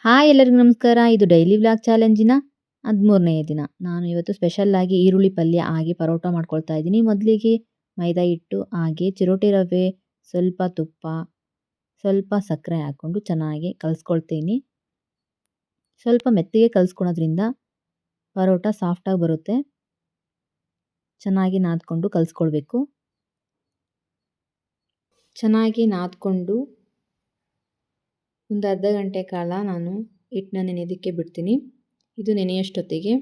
Hi ಎಲ್ಲರಿಗೂ ನಮಸ್ಕಾರ. ಇದು ಡೈಲಿ ವ್ಲಾಗ್ ಚಾಲೆಂಜಿನ 13ನೇ ದಿನ. ನಾನು ಇವತ್ತು ಸ್ಪೆಷಲ್ಲಾಗಿ ಈರುಳ್ಳಿ ಪಲ್ಯ ಹಾಗೆ ಪರೋಟ ಮಾಡ್ಕೊಳ್ತಾ ಇದ್ದೀನಿ. ಮೊದಲಿಗೆ ಮೈದಾ ಹಿಟ್ಟು ಹಾಗೆ ಚಿರೋಟಿ ರವೆ, ಸ್ವಲ್ಪ ತುಪ್ಪ, ಸ್ವಲ್ಪ ಸಕ್ಕರೆ ಹಾಕ್ಕೊಂಡು ಚೆನ್ನಾಗಿ ಕಲಿಸ್ಕೊಳ್ತೀನಿ. ಸ್ವಲ್ಪ ಮೆತ್ತಗೆ ಕಲಿಸ್ಕೊಳೋದ್ರಿಂದ ಪರೋಟ ಸಾಫ್ಟಾಗಿ ಬರುತ್ತೆ. ಚೆನ್ನಾಗಿ ನಾದ್ಕೊಂಡು ಕಲಿಸ್ಕೊಳ್ಬೇಕು. ಚೆನ್ನಾಗಿ ನಾದ್ಕೊಂಡು ಒಂದು ಅರ್ಧ ಗಂಟೆ ಕಾಲ ನಾನು ಹಿಟ್ಟನ್ನ ನೆನೆಯೋದಕ್ಕೆ ಬಿಡ್ತೀನಿ. ಇದು ನೆನೆಯೋಷ್ಟೊತ್ತಿಗೆ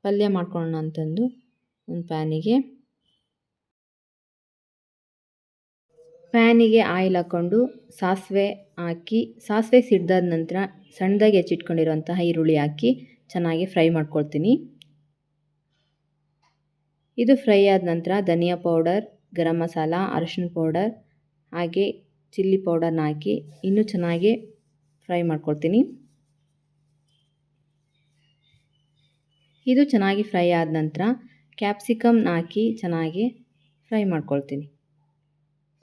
ಪಲ್ಯ ಮಾಡ್ಕೊಳ್ಳೋಣ ಅಂತಂದು ಒಂದು ಪ್ಯಾನಿಗೆ ಆಯಿಲ್ ಹಾಕ್ಕೊಂಡು ಸಾಸಿವೆ ಹಾಕಿ, ಸಾಸಿವೆ ಸಿಡ್ದಾದ ನಂತರ ಸಣ್ಣದಾಗಿ ಹೆಚ್ಚಿಟ್ಕೊಂಡಿರುವಂತಹ ಈರುಳ್ಳಿ ಹಾಕಿ ಚೆನ್ನಾಗಿ ಫ್ರೈ ಮಾಡ್ಕೊಳ್ತೀನಿ. ಇದು ಫ್ರೈ ಆದ ನಂತರ ಧನಿಯಾ ಪೌಡರ್, ಗರಂ ಮಸಾಲ, ಅರಿಶಿನ ಪೌಡರ್ ಹಾಗೆ ಚಿಲ್ಲಿ ಪೌಡರ್ನ ಹಾಕಿ ಇನ್ನೂ ಚೆನ್ನಾಗಿ ಫ್ರೈ ಮಾಡ್ಕೊಳ್ತೀನಿ. ಇದು ಚೆನ್ನಾಗಿ ಫ್ರೈ ಆದ ನಂತರ ಕ್ಯಾಪ್ಸಿಕಮ್ನ ಹಾಕಿ ಚೆನ್ನಾಗಿ ಫ್ರೈ ಮಾಡ್ಕೊಳ್ತೀನಿ.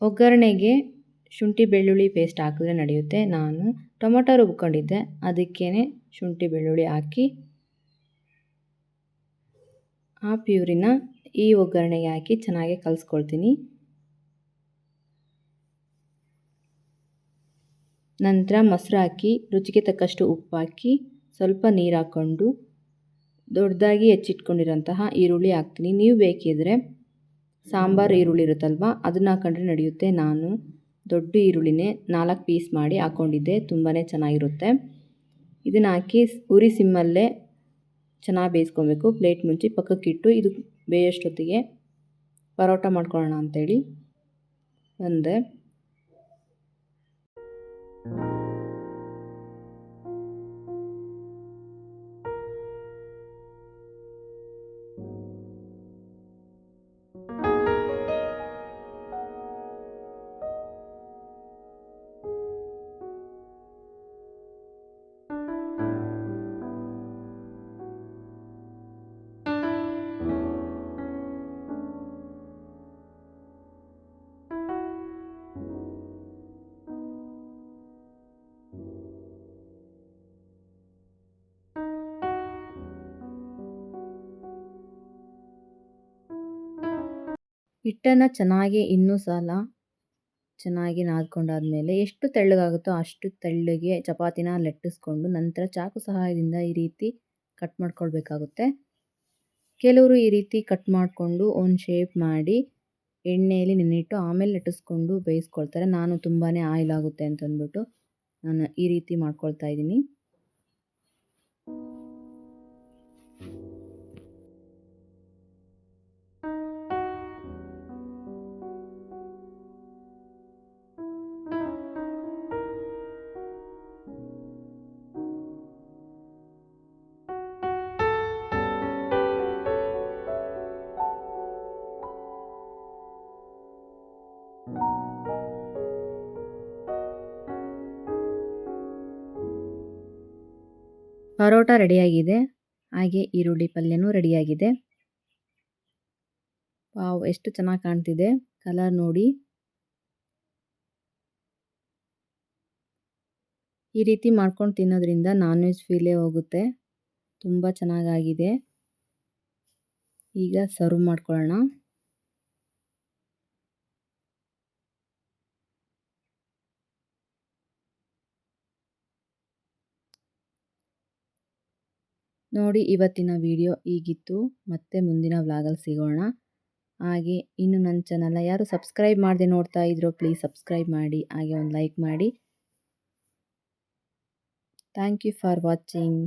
ಒಗ್ಗರಣೆಗೆ ಶುಂಠಿ ಬೆಳ್ಳುಳ್ಳಿ ಪೇಸ್ಟ್ ಹಾಕಿದ್ರೆ ನಡೆಯುತ್ತೆ. ನಾನು ಟೊಮೊಟೊ ರುಬ್ಕೊಂಡಿದ್ದೆ, ಅದಕ್ಕೇ ಶುಂಠಿ ಬೆಳ್ಳುಳ್ಳಿ ಹಾಕಿ ಆ ಪ್ಯೂರಿನ ಈ ಒಗ್ಗರಣೆಗೆ ಹಾಕಿ ಚೆನ್ನಾಗಿ ಕಲಿಸ್ಕೊಳ್ತೀನಿ. ನಂತರ ಮೊಸರು ಹಾಕಿ ರುಚಿಗೆ ತಕ್ಕಷ್ಟು ಉಪ್ಪು ಹಾಕಿ ಸ್ವಲ್ಪ ನೀರು ಹಾಕ್ಕೊಂಡು ದೊಡ್ಡದಾಗಿ ಹೆಚ್ಚಿಟ್ಕೊಂಡಿರೋಂತಹ ಈರುಳ್ಳಿ ಹಾಕ್ತೀನಿ. ನೀವು ಬೇಕಿದ್ರೆ ಸಾಂಬಾರು ಈರುಳ್ಳಿ ಇರುತ್ತಲ್ವ, ಅದನ್ನು ಹಾಕೊಂಡ್ರೆ ನಡೆಯುತ್ತೆ. ನಾನು ದೊಡ್ಡ ಈರುಳ್ಳಿನೇ 4 ಪೀಸ್ ಮಾಡಿ ಹಾಕ್ಕೊಂಡಿದ್ದೆ, ತುಂಬಾ ಚೆನ್ನಾಗಿರುತ್ತೆ. ಇದನ್ನು ಹಾಕಿ ಉರಿ ಸಿಮ್ಮಲ್ಲೇ ಚೆನ್ನಾಗಿ ಬೇಯಿಸ್ಕೊಬೇಕು. ಪ್ಲೇಟ್ ಮುಚ್ಚಿ ಪಕ್ಕಕ್ಕಿಟ್ಟು ಇದು ಬೇಯೋಷ್ಟೊತ್ತಿಗೆ ಪರೋಟ ಮಾಡ್ಕೊಳ್ಳೋಣ ಅಂಥೇಳಿ ಬಂದೆ. ಹಿಟ್ಟನ್ನು ಚೆನ್ನಾಗಿ ಇನ್ನೂ ಸಲ ಚೆನ್ನಾಗಿ ನಾದ್ಕೊಂಡಾದ್ಮೇಲೆ ಎಷ್ಟು ತೆಳ್ಳಗಾಗುತ್ತೋ ಅಷ್ಟು ತೆಳ್ಳಗೆ ಚಪಾತಿನ ಲಟ್ಟಿಸ್ಕೊಂಡು ನಂತರ ಚಾಕು ಸಹಾಯದಿಂದ ಈ ರೀತಿ ಕಟ್ ಮಾಡ್ಕೊಳ್ಬೇಕಾಗುತ್ತೆ. ಕೆಲವರು ಈ ರೀತಿ ಕಟ್ ಮಾಡಿಕೊಂಡು ಒಂದು ಶೇಪ್ ಮಾಡಿ ಎಣ್ಣೆಯಲ್ಲಿ ನೆನೆಯಿಟ್ಟು ಆಮೇಲೆ ಲಟ್ಟಿಸ್ಕೊಂಡು ಬೇಯಿಸ್ಕೊಳ್ತಾರೆ. ನಾನು ತುಂಬಾ ಆಯಿಲ್ ಆಗುತ್ತೆ ಅಂತಂದ್ಬಿಟ್ಟು ನಾನು ಈ ರೀತಿ ಮಾಡ್ಕೊಳ್ತಾ ಇದ್ದೀನಿ. ಪರೋಟ ರೆಡಿಯಾಗಿದೆ, ಹಾಗೆ ಈರುಳ್ಳಿ ಪಲ್ಯನೂ ರೆಡಿಯಾಗಿದೆ. ವಾವ್, ಎಷ್ಟು ಚೆನ್ನಾಗಿ ಕಾಣ್ತಿದೆ ಕಲರ್ ನೋಡಿ. ಈ ರೀತಿ ಮಾಡ್ಕೊಂಡು ತಿನ್ನೋದ್ರಿಂದ ನಾನ್ ವೆಜ್ ಫೀಲೇ ಹೋಗುತ್ತೆ. ತುಂಬ ಚೆನ್ನಾಗಾಗಿದೆ. ಈಗ ಸರ್ವ್ ಮಾಡ್ಕೊಳ್ಳೋಣ. ನೋಡಿ, ಇವತ್ತಿನ ವಿಡಿಯೋ ಹೀಗಿತ್ತು. ಮತ್ತೆ ಮುಂದಿನ ವ್ಲಾಗಲ್ಲಿ ಸಿಗೋಣ. ಹಾಗೆ ಇನ್ನು ನನ್ನ ಚಾನಲ್ನ ಯಾರು ಸಬ್ಸ್ಕ್ರೈಬ್ ಮಾಡದೆ ನೋಡ್ತಾ ಇದ್ರೋ ಪ್ಲೀಸ್ ಸಬ್ಸ್ಕ್ರೈಬ್ ಮಾಡಿ, ಹಾಗೆ ಒಂದು ಲೈಕ್ ಮಾಡಿ. Thank you for watching.